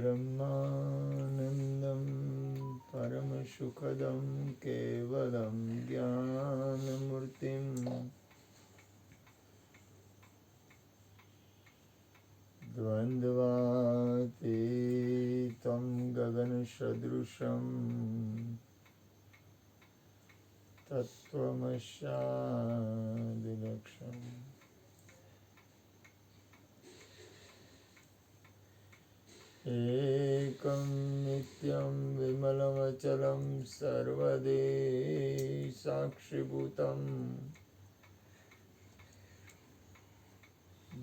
ब्रह्मानन्दं परमसुखदं केवलं ज्ञानमूर्तिं द्वन्द्वातीतं गगनसदृशं तत्त्वमस्यादिलक्ष्यम् एकं नित्यं विमलमचलं सर्वदे साक्षिभूतं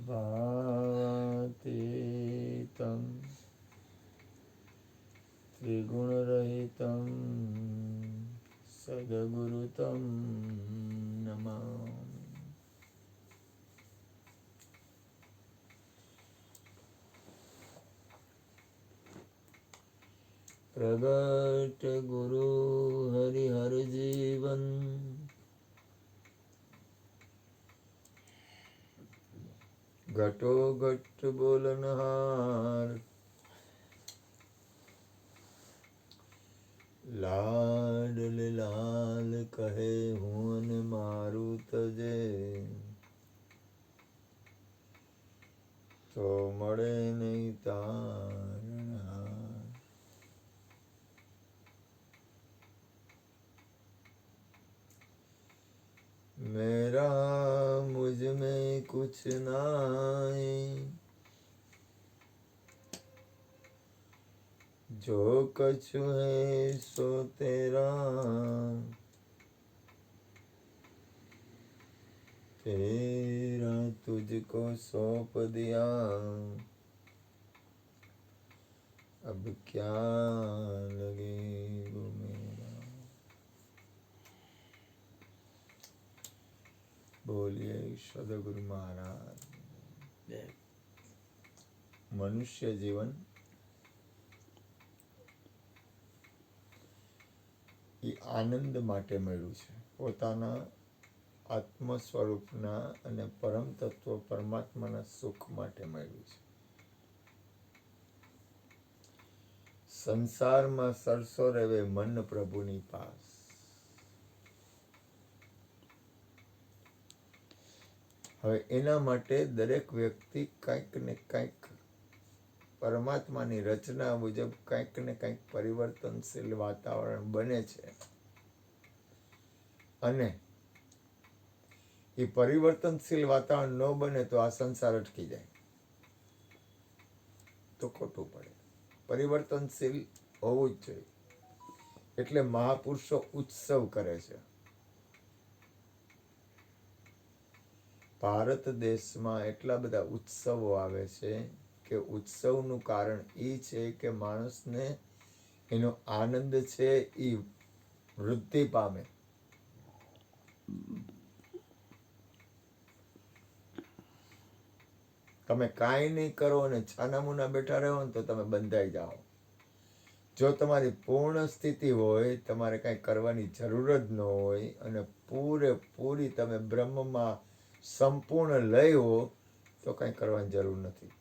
भावातीतं त्रिगुणरहितं सद्गुरुतं नमामि। प्रगट गुरु हरिहर जीवन घटो घट बोलनहार लाडल लाल कहे हुन मारू तजे तो मड़े नहीं तारणहार। मेरा मुझ में कुछ नाई जो कछु है सो तेरा तेरा तुझको सौंप दिया अब क्या लगे वो मेरा। बोलिए सदगुरु महाराज। मनुष्य जीवन એ આનંદ માટે મળ્યું છે, પોતાના આત્મ સ્વરૂપના અને પરમ તત્વ પરમાત્માના સુખ માટે મળ્યું છે। સંસારમાં સરસો રહેવે મન પ્રભુની પાસ। હવે એના માટે દરેક વ્યક્તિ કંઈક ને કંઈક પરમાત્માની રચના મુજબ કંઈક ને કંઈક પરિવર્તનશીલ વાતાવરણ બને છે અને એ પરિવર્તનશીલ વાતાવરણ ન બને તો આ સંસાર અટકી જાય તો ખોટું પડે। પરિવર્તનશીલ હોવું જ જોઈએ એટલે મહાપુરુષો ઉત્સવ કરે છે। ભારત દેશમાં એટલા બધા ઉત્સવો આવે છે કે ઉત્સવનું કારણ એ છે કે માણસને એનો આનંદ છે એ વૃદ્ધિ પામે। તમે કાંઈ નહીં કરો અને છાનામુના બેઠા રહો ને તો તમે બંધાઈ જાઓ। જો તમારી પૂર્ણ સ્થિતિ હોય, તમારે કાંઈ કરવાની જરૂર જ ન હોય અને પૂરેપૂરી તમે બ્રહ્મમાં સંપૂર્ણ લય હો તો કાંઈ કરવાની જરૂર નથી।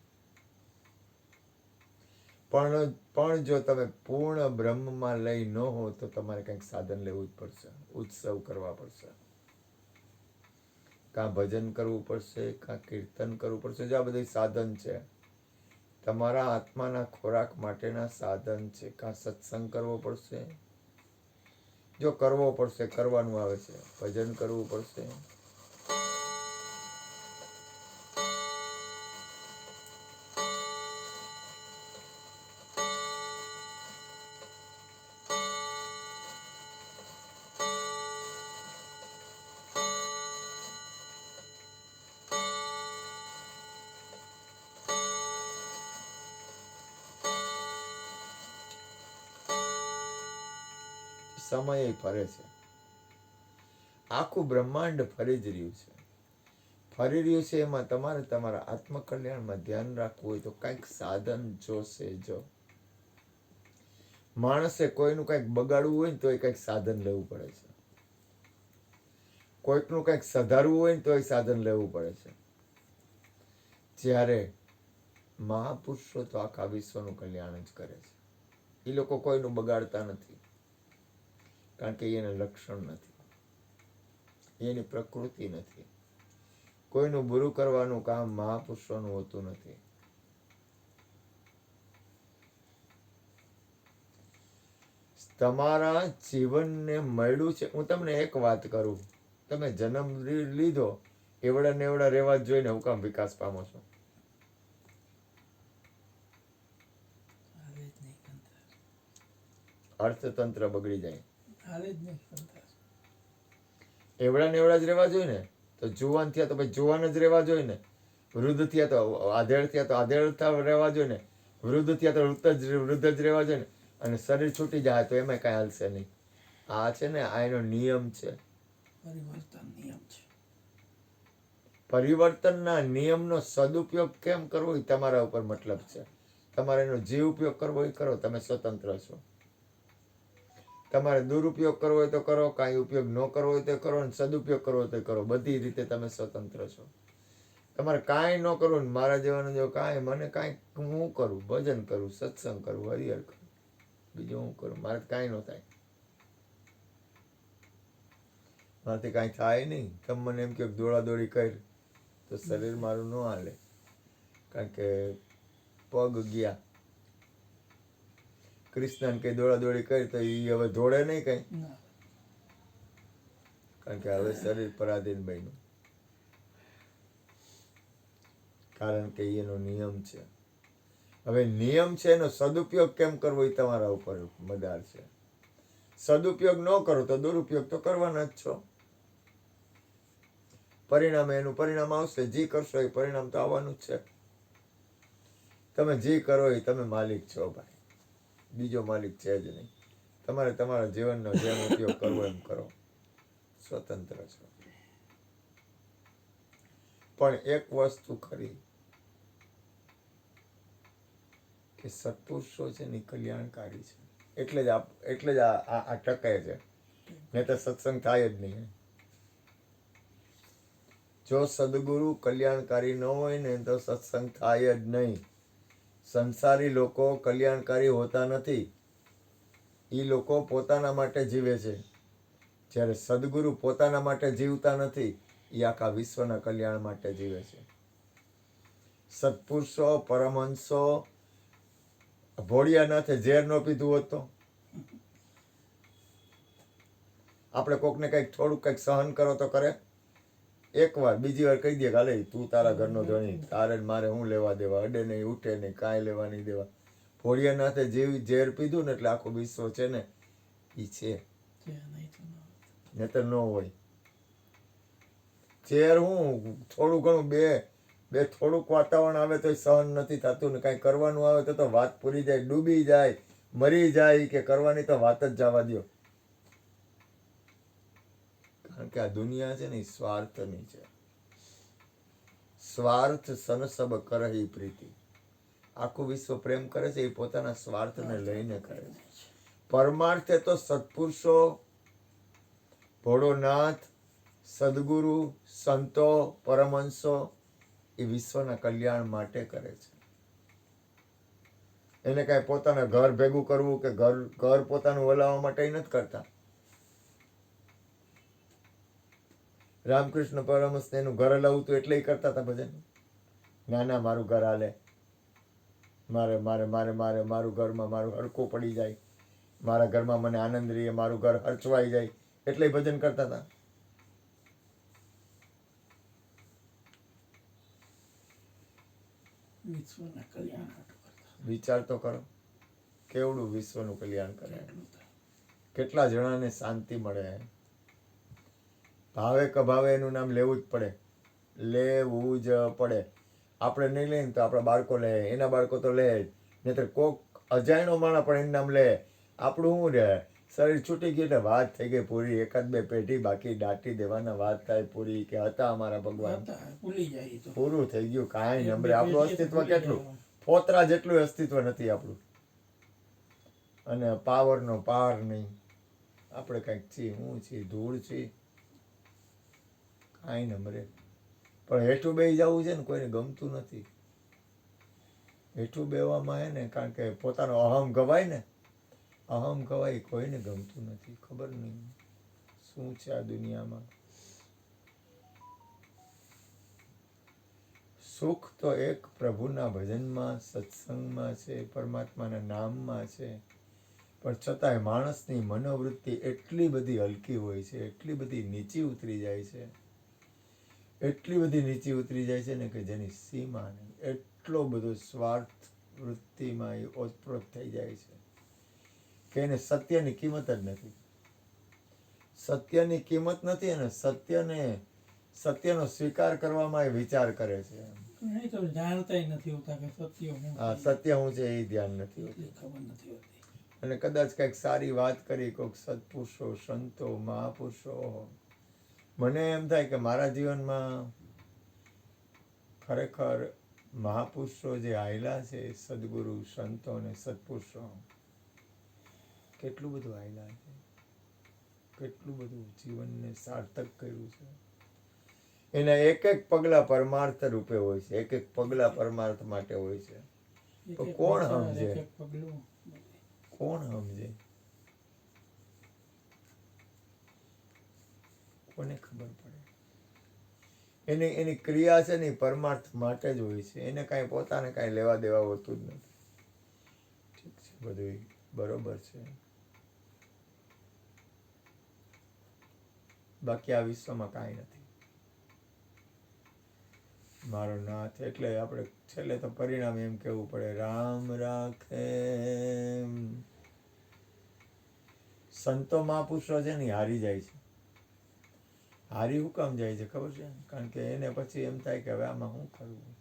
પણ જો તમે પૂર્ણ બ્રહ્મમાં લય ન હો તો તમારે કંઈક સાધન લેવું જ પડશે, ઉત્સવ કરવા પડશે, કાં ભજન કરવું પડશે, કાં કીર્તન કરવું પડશે। જો આ બધી સાધન છે, તમારા આત્માના ખોરાક માટેના સાધન છે। કાં સત્સંગ કરવો પડશે, જો કરવો પડશે, કરવાનું આવે છે, ભજન કરવું પડશે, સમય ફરે છે, આખું બ્રહ્માંડ ફરી જ રહ્યું છે। ફરી રહ્યું છે એમાં તમારે તમારા આત્મકલ્યાણમાં ધ્યાન રાખવું હોય તો કંઈક સાધન જોશે। જો માણસે કોઈનું કંઈક બગાડવું હોય ને તો એ કંઈક સાધન લેવું પડે છે, કોઈકનું કંઈક સુધારવું હોય ને તો એ સાધન લેવું પડે છે। જ્યારે મહાપુરુષો તો આખા વિશ્વનું કલ્યાણ જ કરે છે. એ લોકો કોઈનું બગાડતા નથી, કારણ કે એને લક્ષણ નથી, એની પ્રકૃતિ નથી. કોઈનું બુરું કરવાનું કામ મહાપુરુષોનું હોતું નથી. તમારા જીવનને મળ્યું છે. હું તમને એક વાત કરું, તમે જન્મ લીધો એવડા ને એવડા રહેવા જ જોઈને હું કામ વિકાસ પામો છો? અર્થતંત્ર બગડી જાય. એવડા ને એવડા જ રહેવા જોઈએ ને. તો જુવાન થયા તો ભાઈ જુવાન જ રહેવા જોઈએ ને. વૃદ્ધ થયા તો આધેડ થયા તો આધેડ રહેવા જોઈએ ને. વૃદ્ધ થયા તો વૃદ્ધ જ રહેવા જોઈએ ને. અને શરીર છૂટી જાય તો એમાં કાંઈ હાલશે નહીં. આ છે ને, આ એનો નિયમ છે. પરિવર્તનના નિયમનો સદુપયોગ કેમ કરવો એ તમારા ઉપર મતલબ છે. તમારે એનો જે ઉપયોગ કરવો એ કરો, તમે સ્વતંત્ર છો. તમારે દુરુપયોગ કરવો હોય તો કરો, કાંઈ ઉપયોગ ન કરવો હોય તો કરો, અને સદુપયોગ કરવો હોય તો કરો. બધી રીતે તમે સ્વતંત્ર છો. તમારે કાંઈ ન કરવું ને મારા જેવાનું જો કાંઈ મને કાંઈ હું કરું, ભજન કરું, સત્સંગ કરું, હરિહર કરું, બીજું હું કરું, મારે કાંઈ ન થાય. મારાથી કાંઈ થાય નહીં. તમે મને એમ કહો દોડાદોડી કરી તો શરીર મારું ન હાલે, કારણ કે પગ ગયા. કૃષ્ણને કઈ દોડાદોડી કરી તો એ હવે દોડે નહીં કઈ, કારણ કે હવે શરીર પરાધીન બન્યું. કારણ કે એનો નિયમ છે. હવે નિયમ છે, એનો સદુપયોગ કેમ કરવો એ તમારા ઉપર મદાર છે. સદુપયોગ ન કરો તો દુરુપયોગ તો કરવાના જ છો. પરિણામે એનું પરિણામ આવશે. જે કરશો એ પરિણામ તો આવવાનું જ છે. તમે જે કરો એ તમે માલિક છો ભાઈ, બીજો માલિક છે જ નહીં. તમારે તમારા જીવનનો જેમ ઉપયોગ કરવો એમ કરો, સ્વતંત્ર છો. પણ એક વસ્તુ ખરી કે સત્પુરુષો છે ને કલ્યાણકારી છે. એટલે જ આ ટકે છે. નહીં તો સત્સંગ થાય જ નહીં. જો સદગુરુ કલ્યાણકારી ન હોય ને તો સત્સંગ થાય જ નહીં. સંસારી લોકો કલ્યાણકારી હોતા નથી. એ લોકો પોતાના માટે જીવે છે. જ્યારે સદગુરુ પોતાના માટે જીવતા નથી, એ આખા વિશ્વના કલ્યાણ માટે જીવે છે. સત્પુરુષો, પરમહંસો ભોળિયાનાથે ઝેર ન પીધું હોત તો આપણે કોકને કંઈક થોડુંક કંઈક સહન કરો તો કરે? એકવાર, બીજી વાર કહી દે કે હાલે તું તારા ઘરનો ધણી, તારે મારે હું લેવા દેવા, અડે નહીં, ઉઠે નહીં, કાંઈ લેવા નહીં દેવા. ભોળિયાનાથે જેવી ઝેર પીધું ને એટલે આખું વિશ્વ છે ને એ છે, નહીતર ન હોય. ઝેર હું થોડું ઘણું બે થોડુંક વાતાવરણ આવે તો સહન નથી થતું ને, કાંઈ કરવાનું આવે તો વાત પૂરી જાય, ડૂબી જાય, મરી જાય, કે કરવાની તો વાત જ જવા દો. કારણ કે આ દુનિયા છે ને એ સ્વાર્થની છે. સ્વાર્થ સનસબ કરહી પ્રીતિ. આખું વિશ્વ પ્રેમ કરે છે એ પોતાના સ્વાર્થને લઈને કરે છે. પરમાર્થે તો સત્પુરુષો, ભોળોનાથ, સદગુરુ, સંતો, પરમહંસો એ વિશ્વના કલ્યાણ માટે કરે છે. એને કાંઈ પોતાના ઘર ભેગું કરવું કે ઘર પોતાનું હલાવવા માટે નથી કરતા. રામકૃષ્ણ પરમહંસને એનું ઘર હલાવવું હતું એટલે કરતા હતા ભજન. ના મારું ઘર હાલે, મારે મારે મારે મારે મારું ઘરમાં મારું હડકું પડી જાય, મારા ઘરમાં મને આનંદ રહીએ, મારું ઘર હરચવાઈ જાય, એટલે ભજન કરતા હતા. વિચાર તો કરો, કેવડું વિશ્વનું કલ્યાણ કરે, કેટલા જણાને શાંતિ મળે. ભાવે કભાવે એનું નામ લેવું જ પડે, લેવું જ પડે. આપણે નહીં લઈએ તો આપણા બાળકો લે, એના બાળકો તો લે જ, નહીતર કોક અજાણ્યો માણસ પણ એનું નામ લે. આપણું શું રહે? શરીર છૂટી ગયું એટલે વાત થઈ ગઈ પૂરી. એકાદ બે પેઢી બાકી દાટી દેવાના, વાત થાય પૂરી, કે હતા અમારા ભગવાન, પૂરું થઈ ગયું. કાંઈ નંબરે આપણું અસ્તિત્વ કેટલું, ફોતરા જેટલું અસ્તિત્વ નથી આપણું. અને પાવરનો પાર નહીં. આપણે કંઈક છીએ, હું છીએ, ધૂળ છીએ, કાંઈ નંબરે. પણ હેઠું બેસી જવું છે ને કોઈને ગમતું નથી. હેઠું બેવામાં હે ને, કારણ કે પોતાનો અહમ ગવાય ને, અહમ ગવાય કોઈને ગમતું નથી. ખબર નહીં શું છે આ દુનિયામાં. સુખ તો એક પ્રભુના ભજનમાં, સત્સંગમાં છે, પરમાત્માના નામમાં છે. પણ છતાંય માણસની મનોવૃત્તિ એટલી બધી હલકી હોય છે, એટલી બધી નીચી ઉતરી જાય છે, એટલી બધી નીચી ઉતરી જાય છે ને કે જેની સીમા નહીં. એટલો બધો સ્વાર્થ વૃત્તિમાં એ ઓતપ્રોત થઈ જાય છે કે એને સત્યની કિંમત જ નથી. સત્યની કિંમત નથી અને સત્યનો સ્વીકાર કરવામાં એ વિચાર કરે છે. નહીં તો જાણતાય નથી હોતા કે સત્ય શું હા, સત્ય શું છે એ ધ્યાન નથી હોતું. ખબર નથી હોતી. અને કદાચ કંઈક સારી વાત કરી કોઈક સત્પુરુષો, સંતો, મહાપુરુષો, મને એમ થાય કે મારા જીવનમાં ખરેખર મહાપુરુષો જે આવેલા છે, સદગુરુ, સંતો અને સત્પુરુષો, કેટલું બધું આવેલા છે, કેટલું બધું જીવનને સાર્થક કર્યું છે. એના એક એક પગલા પરમાર્થ રૂપે હોય છે, એક એક પગલા પરમાર્થ માટે હોય છે. તો કોણ સમજે? કોણ સમજે? કોને ખબર પડે? એની ક્રિયા છે ને પરમાર્થ માટે જ હોય છે. એને કાંઈ પોતાને કાંઈ લેવા દેવા હોતું જ નથી. ઠીક છે, બધું બરોબર છે. બાકી આ વિશ્વમાં કાંઈ નથી. મારો નાથ. એટલે આપણે છેલ્લે તો પરિણામ એમ કહેવું પડે, રામ રાખે. સંતો મહાપુરુષો છે ને હારી જાય છે. હારી હું કામ જાય છે ખબર છે? કારણ કે એને પછી એમ થાય કે હવે આમાં શું કરવું.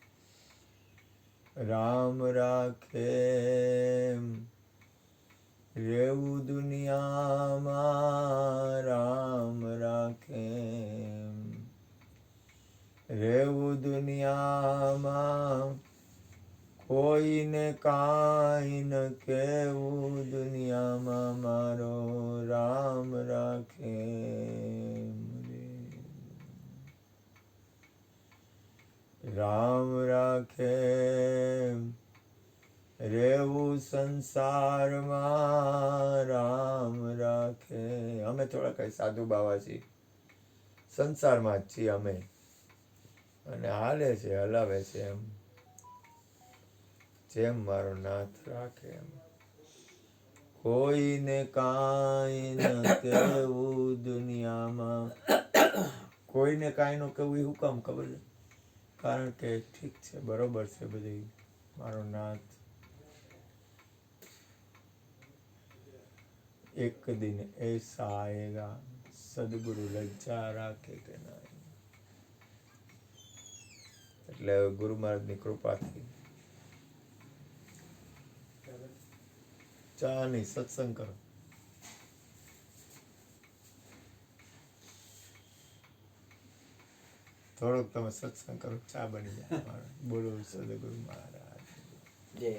રામ રાખે રેવું દુનિયામાં, રામ રાખે રેવું દુનિયામાં, કોઈને કાંઈ ન કેવું દુનિયામાં, મારો રામ રાખે. રામ રાખે રેવું સંસારમાં, રામ રાખે. અમે થોડા કઈ સાધુ બાવા છીએ, સંસારમાં જ છીએ અમે, અને હાલે છે, હલાવે છે એમ જેમ મારો નાથ રાખે એમ. કોઈને કાંઈ ન કેવું દુનિયામાં, કોઈને કાંઈ ન કેવું. એ હું કામ ખબર છે? કારણ કે ઠીક છે, બરોબર છે બધી, મારો નાથ એક દિન એસા આયેગા, સદગુરુ લજ્જા રાખે કે નહીં. એટલે ગુરુ મહારાજની કૃપાથી ચા નહીં, સત્સંગ કરો. થોડોક તમે સત્સંગ કરો, ચા બની જાય. બોલો સદગુરુ મહારાજ જય.